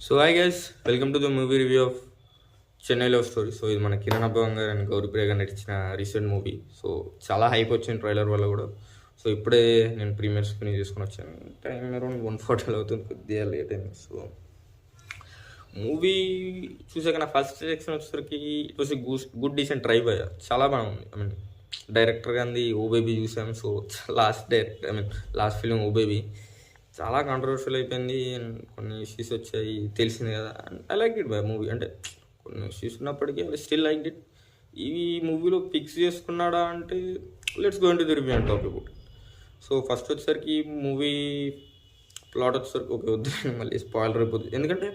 So hi guys, welcome to the movie review of Chennai love story. So ఇది మన కిరణ్ అబ్బవన్ గారు and Gouri Priya గారు నటించిన రీసెంట్ మూవీ. సో చాలా హైప్ వచ్చింది ట్రైలర్ వల్ల కూడా. సో ఇప్పుడే నేను ప్రీమియర్ స్క్రీన్ తీసుకొని వచ్చాను. టైం అరౌండ్ 1:40 అవుతుంది, కొద్దిగా లేట్ అయింది. సో మూవీ చూసాక నా ఫస్ట్ సెలెక్షన్ వచ్చేసరికి it was good decent drive అయ్యా, చాలా బాగుంది. ఐ మీన్ డైరెక్టర్ గాంది ఓ బేబీ చూసాం. So last film Oh Baby చాలా కాంట్రవర్షియల్ అయిపోయింది అండ్ కొన్ని ఇష్యూస్ వచ్చాయి, తెలిసింది కదా. And I like it by movie. అంటే కొన్ని ఇష్యూస్ ఉన్నప్పటికీ ఐ స్టిల్ లైక్ ఇట్. ఈ మూవీలో ఫిక్స్ చేసుకున్నాడా అంటే let's go into the review and talk about. So first వచ్చేసరికి మూవీ ప్లాట్ వచ్చేసరికి ఓకే వద్దు, మళ్ళీ స్పాయిలర్ అయిపోతుంది. ఎందుకంటే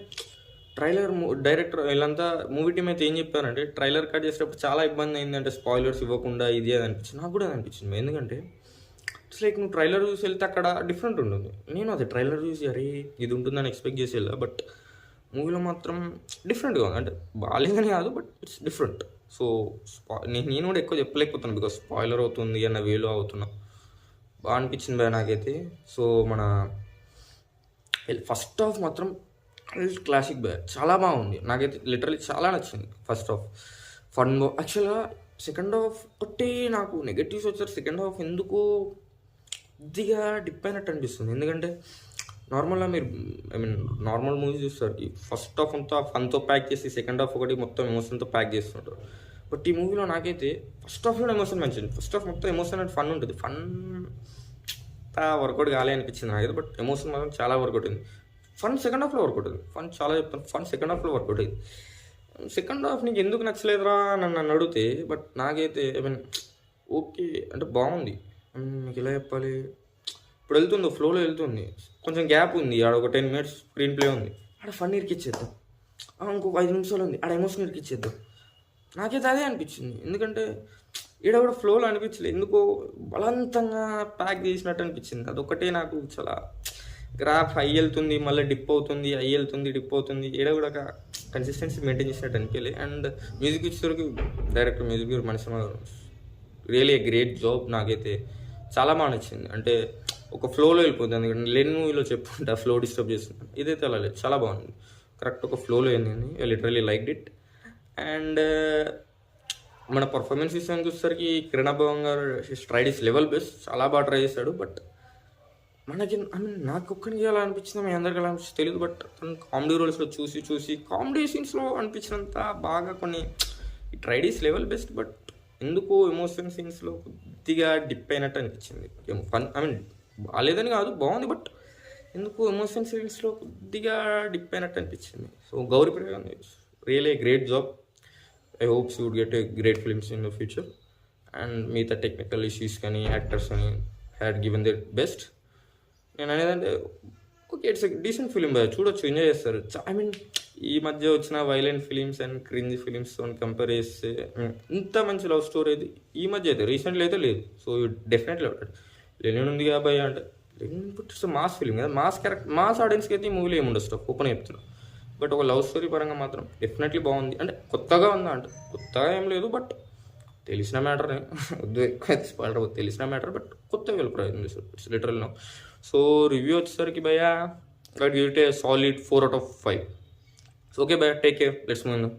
ట్రైలర్ డైరెక్టర్ వీళ్ళంతా మూవీ టీం అయితే ఏం చెప్పారంటే ట్రైలర్ కట్ చేసేటప్పుడు చాలా ఇబ్బంది అయింది, అంటే స్పాయిలర్స్ ఇవ్వకుండా ఇది అది అనిపించింది. నాకు కూడా అది అనిపించింది. ఎందుకంటే ఇట్స్ లైక్ నువ్వు ట్రైలర్ చూసి వెళ్తే అక్కడ డిఫరెంట్ ఉంటుంది. నేను అది ట్రైలర్ చూసి అరే ఇది ఉంటుందని ఎక్స్పెక్ట్ చేసి వెళ్ళా, బట్ మూవీలో మాత్రం డిఫరెంట్గా ఉంది. అంటే బాగాలేదని కాదు, బట్ ఇట్స్ డిఫరెంట్. సో నేను కూడా ఎక్కువ చెప్పలేకపోతున్నాను బికాస్ స్పాయిలర్ అవుతుంది అన్న వేలో అవుతున్నా. బాగా అనిపించింది భయ నాకైతే. సో మన ఫస్ట్ హాఫ్ మాత్రం క్లాసిక్ భయ, చాలా బాగుంది. నాకైతే లిటరలీ చాలా నచ్చింది ఫస్ట్ హాఫ్. ఫన్ యాక్చువల్గా సెకండ్ హాఫ్ ఒకటి నాకు నెగటివ్స్ వచ్చారు. సెకండ్ హాఫ్ ఎందుకు కొద్దిగా డిప్ అయినట్టు అనిపిస్తుంది. ఎందుకంటే నార్మల్గా మీరు నార్మల్ మూవీస్ చూస్తారు, ఈ ఫస్ట్ హాఫ్ అంతా ఫన్తో ప్యాక్ చేసి సెకండ్ హాఫ్ ఒకటి మొత్తం ఎమోషన్తో ప్యాక్ చేస్తుంటారు. బట్ ఈ మూవీలో నాకైతే ఫస్ట్ హాఫ్లో ఎమోషన్ మంచిది. ఫస్ట్ హాఫ్ మొత్తం ఎమోషన్ అంటే ఫన్ ఉంటుంది. ఫన్ వర్కౌట్ కాలే అనిపించింది నాకైతే, బట్ ఎమోషన్ మాత్రం చాలా వర్కౌట్ అయింది. ఫన్ సెకండ్ హాఫ్లో వర్కౌట్ అయింది. ఫన్ చాలా చెప్తాను, ఫన్ సెకండ్ హాఫ్లో వర్కౌట్ అయింది. సెకండ్ హాఫ్ నీకు ఎందుకు నచ్చలేదురా నన్ను అడిగితే, బట్ నాకైతే ఓకే అంటే బాగుంది. మీకు ఎలా చెప్పాలి, ఇప్పుడు వెళ్తుంది ఫ్లోలో వెళ్తుంది, కొంచెం గ్యాప్ ఉంది, ఆడ ఒక 10 minutes స్క్రీన్ ప్లే ఉంది, ఆడ ఫన్ ఇరికిచ్చేద్దాం. ఇంకొక 5 నిమిషాలు ఉంది, ఆడ ఎమోషన్ ఇరికిచ్చేద్దాం. నాకైతే అదే అనిపించింది. ఎందుకంటే ఈడ కూడా ఫ్లోలో అనిపించలేదు, ఎందుకో బలవంతంగా ప్యాక్ చేసినట్టు అనిపించింది. అదొకటే నాకు చాలా గ్రాఫ్ హై వెళ్తుంది, మళ్ళీ డిప్ అవుతుంది, హై వెళ్తుంది, డిప్ అవుతుంది. ఈడ కూడా కన్సిస్టెన్సీ మెయింటైన్ చేసినట్టు అనిపించలేదు. అండ్ మ్యూజిక్ ఇచ్చేసరికి డైరెక్టర్ మ్యూజిక్ మనిషి రియలీ గ్రేట్ జాబ్. నాకైతే చాలా బాగా నచ్చింది. అంటే ఒక ఫ్లోలో వెళ్ళిపోతుంది. ఎందుకంటే లెన్ మూవీలో చెప్పుకుంటే ఫ్లో డిస్టర్బ్ చేస్తుంది, ఇదైతే అలా లేదు, చాలా బాగుంది. కరెక్ట్ ఒక ఫ్లోలో ఏంది, లిటరలీ లైక్ ఇట్. అండ్ మన పర్ఫార్మెన్స్ విషయానికి వచ్చేసరికి కిరణ్ అబ్బవన్ గారు ట్రైడ్ ఇస్ లెవెల్ బెస్ట్, చాలా బాగా ట్రై చేశాడు. బట్ మనకి నాకు ఒక్కరికి ఎలా అనిపించిందో మీ అందరికి ఎలా అనిపించింది తెలియదు, బట్ కామెడీ రోల్స్లో చూసి కామెడీ సీన్స్లో అనిపించినంత బాగా కొన్ని tried is level best. But ఎందుకు ఎమోషన్ సీన్స్లో కొద్దిగా డిప్ అయినట్టు అనిపించింది. ఫన్ బాగాలేదని కాదు, బాగుంది, బట్ ఎందుకు ఎమోషన్ సీన్స్లో కొద్దిగా డిప్ అయినట్టు అనిపించింది. So Gouripriya really great job. I hopes you would get a great films in the future. And మిగతా టెక్నికల్ ఇష్యూస్ కానీ యాక్టర్స్ కానీ హ్యాడ్ గివెన్ ద బెస్ట్. నేను అనేదంటే ఓకే ఇట్స్ డీసెంట్ ఫిలిం, చూడొచ్చు, ఎంజాయ్ చేస్తారు. ఈ మధ్య వచ్చిన వైలెంట్ ఫిలిమ్స్ అండ్ క్రింజ్ ఫిలిమ్స్తో కంపేర్ చేస్తే ఇంత మంచి లవ్ స్టోరీ అయితే ఈ మధ్య అయితే రీసెంట్లీ అయితే లేదు. సో డెఫినెట్లీ లెనిన్ ఉంది కాబట్టి అంటే లెనిన్ ఇట్స్ మాస్ ఫిలిం కదా, మాస్ ఆడియన్స్కి అయితే ఈ మూవీలో ఏముండదు స్టఫ్ ఓపెన్ చెప్తున్నాను. బట్ ఒక లవ్ స్టోరీ పరంగా మాత్రం డెఫినెట్లీ బాగుంది. అంటే కొత్తగా ఉందా అంటే కొత్తగా ఏం లేదు, బట్ తెలిసిన మ్యాటర్నే, వద్దు ఎక్కువ స్పాయిలర్, తెలిసిన మ్యాటర్, బట్ కొత్తగా వెళ్ళి ప్రయత్నం చేస్తారు. It's literal no. So review వచ్చేసరికి భయ్యా I give it a solid 4 out of 5. Okay భయ్యా, టేక్ కేర్, లెట్స్ మూవ్.